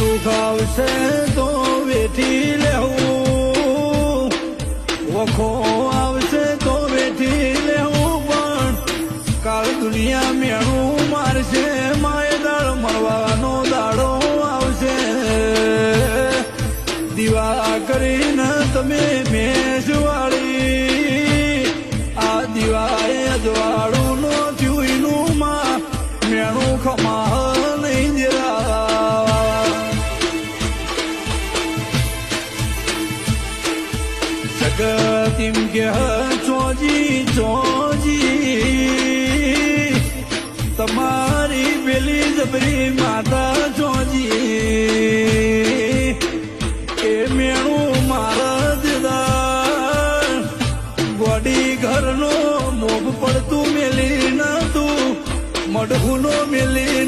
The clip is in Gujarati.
દુઃખ આવશે તો વેઠી લેવું, વખો આવશે તો વેઠી લેવું, પણ કાળ દુનિયા મેળું મારશે, માય દાળ મળવાનો દાડો આવશે. દીવા કરીને તમે મેષવાળી આ દીવાએ અજવાળું નો થયું માં મેણું ખમા નહીં જરા. જગત એમ કે ચોજી ચોજી તમારી પેલી જબરી માતા ચોજી એ મેણું મારા દીદાર ગોડી ઘરનો મોગ પડતું મેલી ના તું મઢુનો મેલી